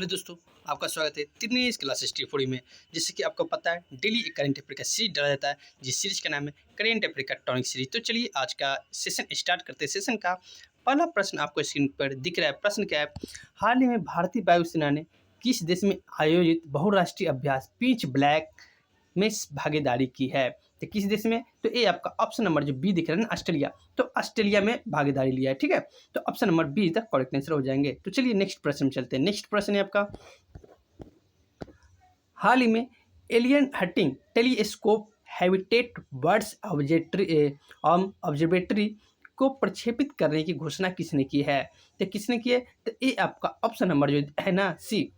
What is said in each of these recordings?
Hello दोस्तों, आपका स्वागत है तिरनीस क्लास हिस्ट्री फॉरी में। जैसे कि आपको पता है डेली एक करंट अफेयर का सीरीज डाला जाता है, जिस सीरीज का नाम है करंट अफेयर का टॉनिक सीरीज। तो चलिए आज का सेशन स्टार्ट करते हैं। सेशन का पहला प्रश्न आपको स्क्रीन पर दिख रहा है। प्रश्न क्या है? हाल ही में भारतीय वायुसेना ने किस देश में आयोजित बहुराष्ट्रीय अभ्यास पिच ब्लैक में भागीदारी की है? तो किस देश में? तो ये आपका ऑप्शन नंबर जो बी दिख रहा है ना, ऑस्ट्रेलिया। तो ऑस्ट्रेलिया में भागीदारी लिया है, ठीक है। तो ऑप्शन नंबर बी तक करेक्ट आंसर हो जाएंगे। तो चलिए नेक्स्ट प्रश्न में चलते हैं। नेक्स्ट प्रश्न है आपका, हाल ही में alien hunting telescope habitat birds observatory को प्रक्षेपित करने की घोषणा किसने की है? तो किसने की है? तो ये आपका ऑप्शन नंबर जो है ना, सी,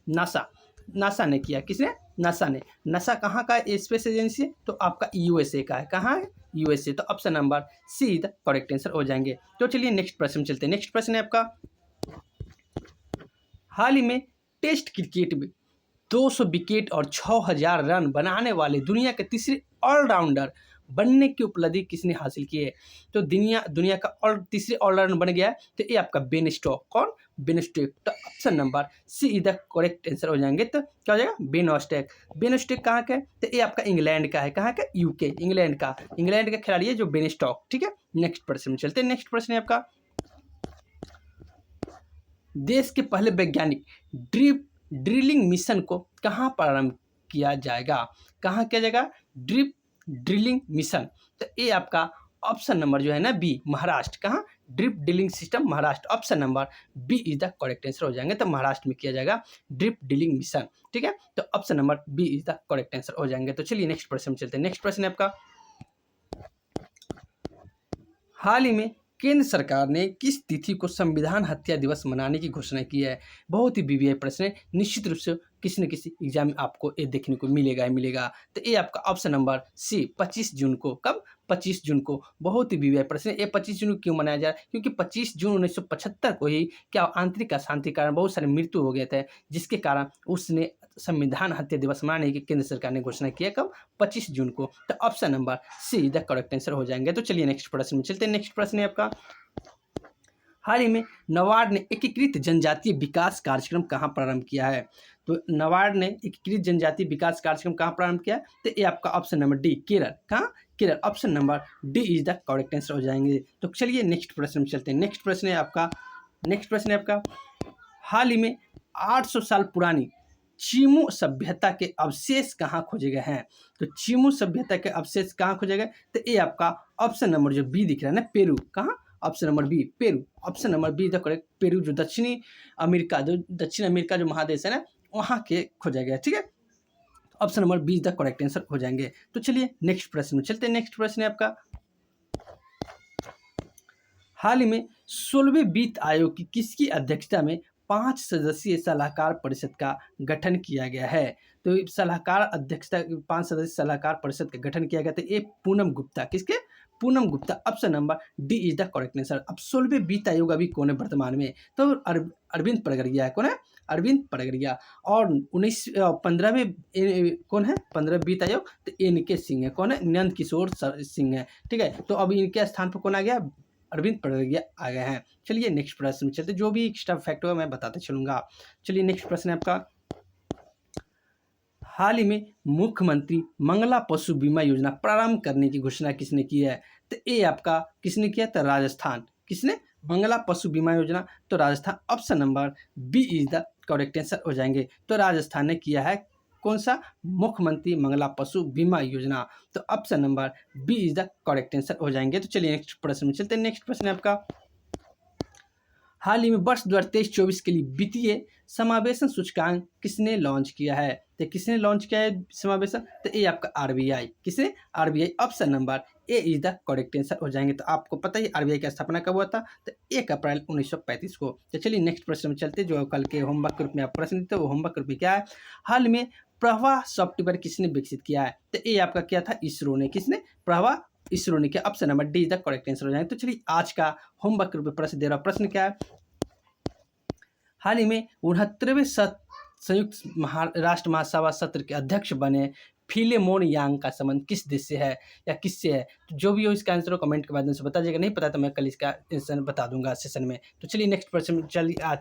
नासा। नासा ने किया। किसने? नासा ने। नासा कहाँ का स्पेस एजेंसी है? तो आपका यूएसए का है। कहाँ है? यूएसए। तो option number see the correct answer हो जाएंगे। तो चलिए नेक्स्ट प्रश्न में चलते हैं। नेक्स्ट प्रश्न है आपका, हाल ही में टेस्ट क्रिकेट में 200 विकेट और 6000 रन बनाने वाले दुनिया के तीसरे ऑलराउंडर बनने की उपलब्धि किसने हासिल की है? तो दुनिया का तीसरे ऑलराउंडर बन गया है। तो ये आपका बेन स्टोक। कौन? Ben Stoke. तो option number C is the correct answer हो जाएंगे। तो क्या हो जाएगा? Ben Stoke. बेन स्टोक कहाँ का है? तो ये आपका इंग्लैंड का है। कहाँ का? यूके, इंग्लैंड का। इंग्लैंड का खिलाड़ी है जो बेन स्टोक, ठीक है। नेक्स्ट प्रश्न में चलते हैं। नेक्स्ट प्रश्न है आपका, देश के पहले वैज्ञानिक ड्रिलिंग मिशन को कहाँ प्रारंभ किया जाएगा? कहाँ किया जाएगा? Drilling mission. तो ये आपका ऑप्शन नंबर जो है ना, बी, महाराष्ट्र। कहाँ? Drip drilling system, Maharashtra. Option number B is the correct answer हो जाएंगे। तो महाराष्ट्र में किया जाएगा ड्रिप ड्रिलिंग मिशन, ठीक है। तो option number B is the correct answer हो जाएंगे। तो चलिए नेक्स्ट प्रश्न में चलते हैं। नेक्स्ट प्रश्न है आपका, हाल ही में केंद्र सरकार ने किस तिथि को संविधान हत्या दिवस मनाने की घोषणा की है? बहुत ही वीवीआई प्रश्न है, निश्चित रूप से किसी न किसी एग्जाम में आपको ये देखने को मिलेगा। तो ये आपका ऑप्शन नंबर सी, 25 जून को। कब? 25 जून को। बहुत ही वीवीआई प्रश्न है। ये 25 जून को क्यों मनाया जा रहा है? क्योंकि 25 जून 1975 को ही क्या आंतरिक अशांति के कारण बहुत सारे मृत्यु हो गए थे, जिसके कारण उसने संविधान हत्या दिवस मनाने की केंद्र सरकार ने घोषणा की है। कब? 25 जून को। तो option number see the correct answer हो जाएंगे। तो चलिए नेक्स्ट प्रश्न में चलते हैं। नेक्स्ट प्रश्न है आपका, हाल ही में नबार्ड ने एकीकृत जनजातीय विकास कार्यक्रम कहाँ प्रारंभ किया है? तो नबार्ड ने एकीकृत जनजातीय विकास कार्यक्रम कहाँ प्रारंभ किया है? तो ये आपका ऑप्शन नंबर डी, केरल। कहाँ? Kerala. Option number D is the correct answer हो जाएंगे। तो चलिए नेक्स्ट प्रश्न में चलते हैं। नेक्स्ट प्रश्न है आपका, हाल ही में 800 साल पुरानी चीमू सभ्यता के अवशेष कहाँ खोजे गए हैं? तो चीमू सभ्यता के अवशेष कहाँ खोजे गए? तो ये आपका ऑप्शन नंबर जो बी दिख रहा है ना, पेरू। कहाँ? Option number B, Peru. Option number B the correct. Peru जो दक्षिण अमेरिका जो महादेश है ना, वहाँ के खोजा गया, ठीक है। Option number B the correct answer हो जाएंगे। तो चलिए नेक्स्ट प्रश्न में चलते हैं। नेक्स्ट प्रश्न है आपका, हाल ही में 16वें वित्त आयोग की किसकी अध्यक्षता में 5 सदस्यीय सलाहकार परिषद का गठन किया गया है? तो सलाहकार अध्यक्षता 5 सदस्यीय सलाहकार परिषद का गठन किया गया था। ये पूनम गुप्ता। किसके? Poonam Gupta. Option number D is the correct answer. अब 16वें वित्त आयोग अभी कौन है वर्तमान में? तो अरविंद पड़गरिया है। कौन है? अरविंद पड़गरिया। और 15वें कौन है? 15वें वित्त आयोग तो एन के सिंह है। कौन है? नंद किशोर सिंह है, ठीक है। तो अभी इनके स्थान पर कौन आ गया? अरविंद पड़गरिया आ गए हैं। चलिए नेक्स्ट प्रश्न में चलते, जो भी एक्स्ट्रा फैक्ट होगा मैं बताते चलूंगा। चलिए नेक्स्ट प्रश्न है आपका, हाल ही में मुख्यमंत्री मंगला पशु बीमा योजना प्रारंभ करने की घोषणा किसने की है? तो ये आपका किसने किया? तो राजस्थान। किसने? मंगला पशु बीमा योजना। तो Rajasthan. Option number B is the correct answer हो जाएंगे। तो राजस्थान ने किया है कौन सा? मुख्यमंत्री मंगला पशु बीमा योजना। तो option number B is the correct answer हो जाएंगे। तो चलिए नेक्स्ट प्रश्न में चलते हैं। नेक्स्ट प्रश्न है आपका, हाल ही में वर्ष 2023-24 के लिए वित्तीय समावेशन सूचकांक किसने लॉन्च किया है? तो किसने लॉन्च किया है समावेशन? तो ये आपका आरबीआई। किसने? RBI. Option number A is the correct answer हो जाएंगे। तो आपको पता ही आरबीआई की स्थापना कब हुआ था? तो 1 अप्रैल 1935 को। तो चलिए नेक्स्ट प्रश्न में चलते, जो कल के होमवर्क ग्रुप में आप प्रश्न थे वो होमवर्क ग्रुप में क्या है? हाल में प्रवाह सॉफ्टवेयर किसने विकसित किया है? तो ये आपका क्या था? इसरो ने। किसने? प्रवाह इसरो ने किया। Option number D is the correct answer हो जाएंगे। तो चलिए आज का होमवर्क ग्रुप में प्रश्न दे रहा प्रश्न क्या है? हाल ही में 69वें संयुक्त राष्ट्र महासभा सत्र के अध्यक्ष बने फिलेमोन यांग का संबंध किस देश से है या किससे है? तो जो भी हो इसका आंसर हो कमेंट के माध्यम से बता दीजिएगा। नहीं पता तो मैं कल इसका आंसर बता दूंगा सेशन में। तो चलिए नेक्स्ट प्रश्न चलिए आज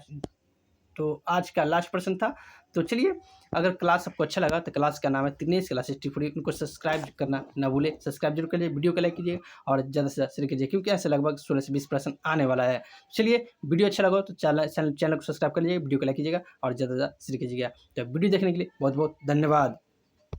तो आज का लास्ट प्रश्न था। तो चलिए, अगर क्लास आपको अच्छा लगा तो क्लास का नाम है दिनेश क्लासेस टिप्पणी, उनको सब्सक्राइब करना ना भूलें। सब्सक्राइब जरूर करिए, वीडियो को लाइक कीजिए और ज़्यादा से ज़्यादा शेयर कीजिए, क्योंकि ऐसे लगभग 16 से 20 प्रश्न आने वाला है। चलिए, वीडियो अच्छा लगा तो चैनल को सब्सक्राइब कर लीजिए, वीडियो को लाइक कीजिएगा और ज़्यादा से ज़्यादा शेयर कीजिएगा। तो वीडियो देखने के लिए बहुत बहुत धन्यवाद।